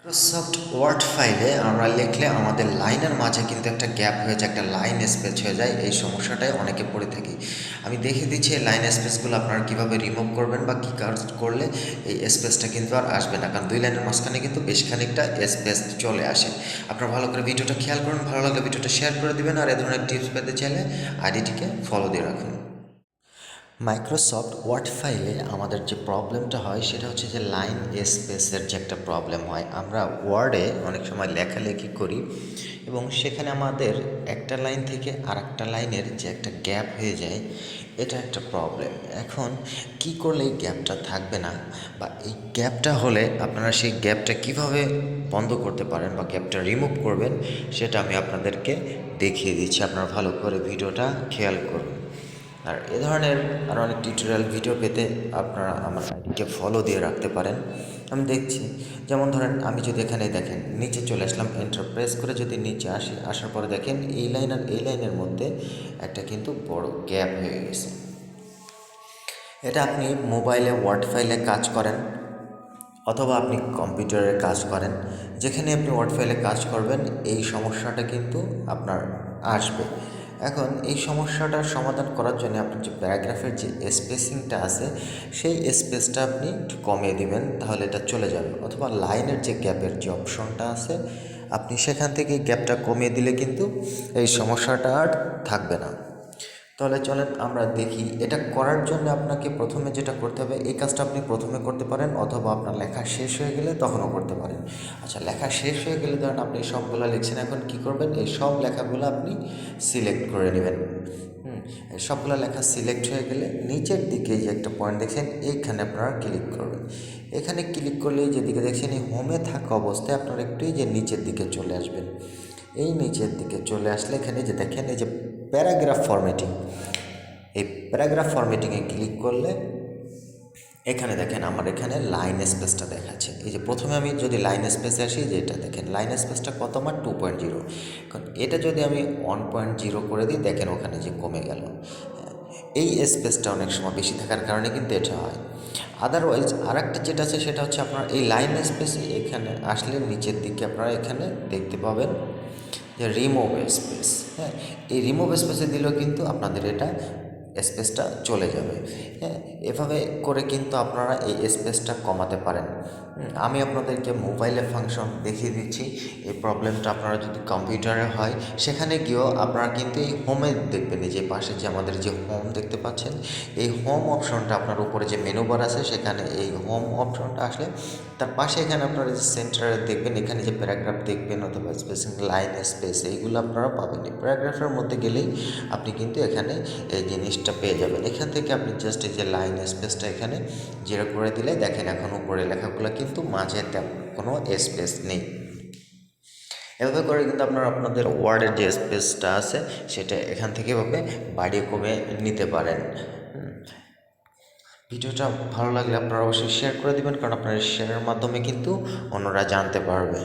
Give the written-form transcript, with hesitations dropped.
Microsoft word ফাইলে আমরা লিখলে আমাদের লাইনের মাঝে কিন্তু একটা গ্যাপ হয়ে যায়, একটা লাইন স্পেস হয়ে যায়। এই সমস্যাটায় অনেকে পড়ে থাকি। আমি দেখিয়ে দিচ্ছি এই লাইন স্পেসগুলো আপনারা কীভাবে রিমুভ করবেন বা কী কাজ করলে এই স্পেসটা কিন্তু আর আসবে না, কারণ দুই লাইনের মাঝখানে কিন্তু বেশ খানিকটা স্পেস চলে আসে। আপনারা ভালো করে ভিডিওটা খেয়াল করুন, ভালো লাগলে ভিডিওটা শেয়ার করে দেবেন, আর এ ধরনের টিপস পেতে চাইলে আইডিটিকে ফলো দিয়ে রাখুন। মাইক্রোসফট ওয়ার্ড ফাইলে আমাদের যে প্রবলেমটা হয় সেটা হচ্ছে যে লাইন স্পেসের যে একটা প্রবলেম হয়। আমরা ওয়ার্ডে অনেক সময় লেখালেখি করি এবং সেখানে আমাদের একটা লাইন থেকে আর একটা লাইনের যে একটা গ্যাপ হয়ে যায়, এটা একটা প্রবলেম। এখন কি করলে এই গ্যাপটা থাকবে না, বা এই গ্যাপটা হলে আপনারা সেই গ্যাপটা কিভাবে বন্ধ করতে পারেন বা গ্যাপটা রিমুভ করবেন, সেটা আমি আপনাদেরকে দেখিয়ে দিচ্ছি। আপনারা ভালো করে ভিডিওটা খেয়াল করুন। আর এ ধরনের আরও অনেক টিউটোরিয়াল ভিডিও পেতে আপনারা আমার আইডিকে ফলো দিয়ে রাখতে পারেন। আমি দেখছি, যেমন ধরেন আমি যদি এখানে দেখেন নিচে চলে আসলাম, এন্টার প্রেস করে যদি নিচে আসি, আসার পরে দেখেন এই লাইন আর এই লাইনের মধ্যে একটা কিন্তু বড় গ্যাপ হয়ে গেছে। এটা আপনি মোবাইলে ওয়ার্ড ফাইলে কাজ করেন অথবা আপনি কম্পিউটারে কাজ করেন, যেখানে আপনি ওয়ার্ড ফাইলে কাজ করবেন এই সমস্যাটা কিন্তু আপনার আসবে। এখন এই সমস্যাটার সমাধান করার জন্য আপনার যে প্যারাগ্রাফের যে স্পেসিংটা আছে সেই স্পেসটা আপনি একটু কমিয়ে দিবেন, তাহলে এটা চলে যাবে। অথবা লাইনের যে গ্যাপের যে অপশনটা আছে আপনি সেখান থেকে গ্যাপটা কমিয়ে দিলে কিন্তু এই সমস্যাটা আর থাকবে না। তাহলে চলেন আমরা দেখি। এটা করার জন্য আপনাকে প্রথমে যেটা করতে হবে, এই কাজটা আপনি প্রথমে করতে পারেন অথবা আপনার লেখা শেষ হয়ে গেলে তখনও করতে পারেন। আচ্ছা, লেখা শেষ হয়ে গেলে ধরেন আপনি সবগুলো লিখছেন, এখন কি করবেন, এই সব লেখাগুলো আপনি সিলেক্ট করে নেবেন। সবগুলো লেখা সিলেক্ট হয়ে গেলে নিচের দিকে যে একটা পয়েন্ট দেখছেন এইখানে আপনারা ক্লিক করবেন। এখানে ক্লিক করলেই যেদিকে দেখছেন এই হোমে থাকা অবস্থায় আপনারা একটু এই যে নিচের দিকে চলে আসবেন। এই নিচের দিকে চলে আসলে এখানে যে দেখেন এই যে প্যারাগ্রাফ ফরম্যাটিং, এই প্যারাগ্রাফ ফরম্যাটিংয়ে ক্লিক করলে এখানে দেখেন আমার এখানে লাইন স্পেসটা দেখাচ্ছে। এই যে প্রথমে আমি যদি লাইন স্পেসে আসি, যে এটা দেখেন লাইন স্পেসটা কত আমার 2.0, এখন এটা যদি আমি 1.0 করে দিই দেখেন ওখানে যে কমে গেল। এই স্পেসটা অনেক সময় বেশি থাকার কারণে কিন্তু এটা হয়। আদারওয়াইজ আর একটা যেটা আছে সেটা হচ্ছে আপনার এই লাইন স্পেসে এখানে আসলে নিচের দিকে আপনারা এখানে দেখতে পাবেন যে রিমুভ স্পেস। হ্যাঁ, এই রিমুভ স্পেসে দিলেও কিন্তু আপনাদের এটা স্পেসটা চলে যাবে। হ্যাঁ, এভাবে করে কিন্তু আপনারা এই স্পেসটা কমাতে পারেন। আমি আপনাদেরকে মোবাইলে ফাংশন দেখিয়ে দিচ্ছি। এই প্রবলেমটা আপনারা যদি কম্পিউটারে হয় সেখানে গিয়েও আপনারা কিন্তু এই হোমে দেখবেন, এই যে পাশে যে আমাদের যে হোম দেখতে পাচ্ছেন, এই হোম অপশনটা আপনার উপরে যে মেনু বার আছে সেখানে এই হোম অপশনটা আসলে তার পাশে এখানে আপনারা যে সেন্টারে দেখবেন, এখানে যে প্যারাগ্রাফ দেখবেন অথবা স্পেসিং লাইন স্পেস এইগুলো আপনারা পাবেন। এই প্যারাগ্রাফের মধ্যে গেলেই আপনি কিন্তু এখানে এই জিনিসটা পেয়ে যাবেন। এখান থেকে আপনি জাস্ট এই যে লাইন স্পেসটা এখানে জিরো করে দিলে দেখেন এখন উপরে লেখাগুলো কিন্তু মাঝে কোনো স্পেস নেই। এভাবে করে কিন্তু আপনারা আপনাদের ওয়ার্ডের যে স্পেসটা আছে সেটা এখান থেকে এভাবে বাড়িয়ে কমে নিতে পারেন। ভিডিওটা ভালো লাগলে আপনারা অবশ্যই শেয়ার করে দেবেন, কারণ আপনার শেয়ারের মাধ্যমে কিন্তু অন্যরা জানতে পারবে।